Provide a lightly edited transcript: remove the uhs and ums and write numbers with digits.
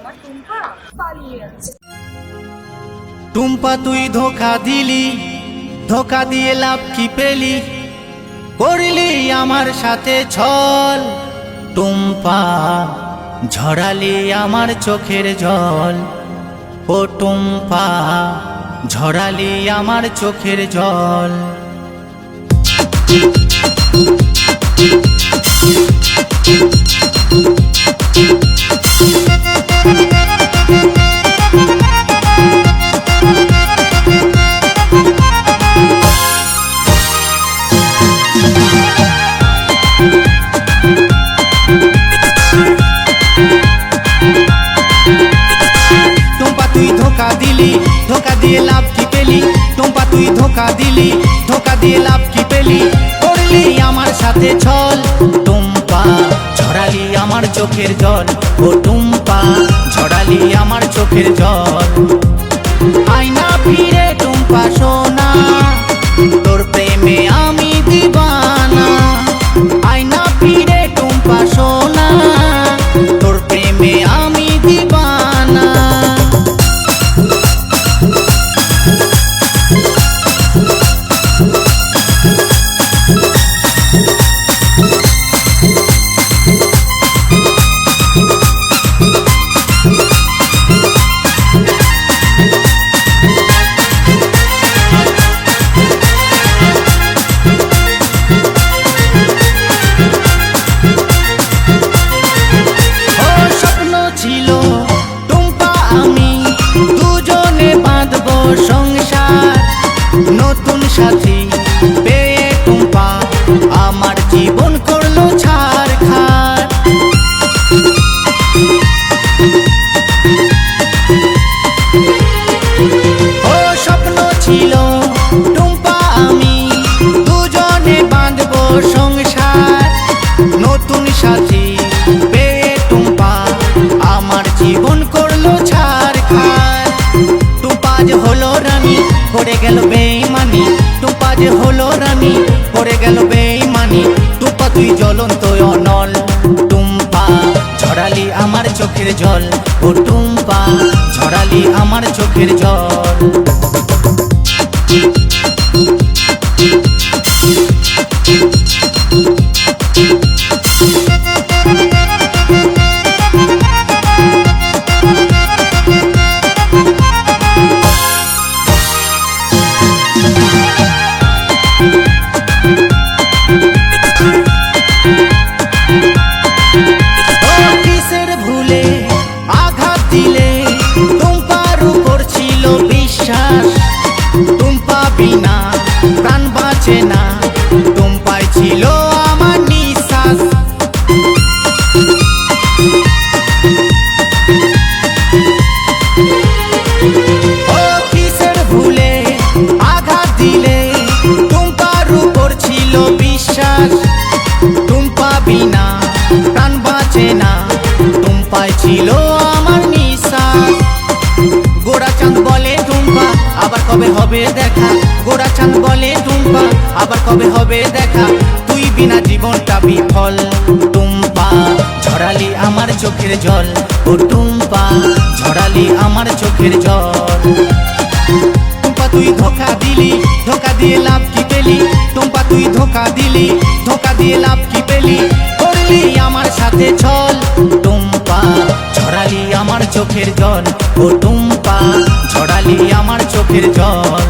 আমার টুম্পা পালিয়ে যাচ্ছে। টুম্পা তুই ধোকা দিলি, ধোকা দিয়ে লাভ কি পেলি, করলি আমার সাথে ছল। টুম্পা ঝরালি আমার চোখের জল, ও টুম্পা ঝরালি আমার চোখের জল। টুম্পা তুই ধোকা দিলি, ধোকা দিয়ে লাভ কি পেলি, টুম্পা তুই ধোকা দিলি, ধোকা দিয়ে লাভ কি পেলি, করলি আমার সাথে ছল। টুম্পা ঝরালি আমার চোখের জল, ও টুম্পা ঝরালি আমার চোখের জল। আয়না ফিরে টুম্পা সোনা, তোর প্রেমে আমি দিবানা। আয়না ফিরে টুম্পা সোনা, তোর প্রেমে আমি দিবানা। সংসার নতুন সাথী পেয়ে টুম্পা আমার জীবন করলো ছারখার। ও স্বপ্ন ছিল টুম্পা আমি দুজনে বাঁধবো সংসার, নতুন সাথী পেয়ে টুম্পা আমার জীবন করলো ছারখার। টুম্পা যে হলো রানী করে গেল বেইমানি, টুম্পা যে হলো রানী করে গেল বেইমানি। টুম্পা তুই জ্বলন্ত অনল, টুম্পা ঝরালি আমার চোখের জল, ও টুম্পা ঝরালি আমার চোখের জল। কিসের ভুলে আঘাত দিলে টুম্পার উপর ছিল বিশ্বাস, টুম্পা বিনা প্রাণ বাঁচে না, টুম্পাই ছিল আমার নিঃশ্বাস। ও কিসের ভুলে আঘাত দিলে টুম্পার উপর ছিল বিশ্বাস, টুম্পা বিনা প্রাণ বাঁচে না, টুম্পাই ছিল আমার নিঃশ্বাস। গোরা চাঁদ বলে টুম্পা আবার কবে হবে দেখা, গোরা চাঁদ বলে টুম্পা আবার কবে হবে দেখা, তুই বিনা জীবনটা বিফল। টুম্পা ঝরালি আমার চোখের জল, ও টুম্পা ঝরালি আমার চোখের জল। টুম্পা তুই ধোকা দিলি, ধোকা দিয়ে লাভ কি পেলি, টুম্পা তুই ধোকা দিলি, ধোকা দিয়ে লাভ কি পেলি, করলি আমার সাথে ছল। টুম্পা ঝরালি আমার চোখের জল, ও টুম্পা ঝরালি আমার চোখের জল।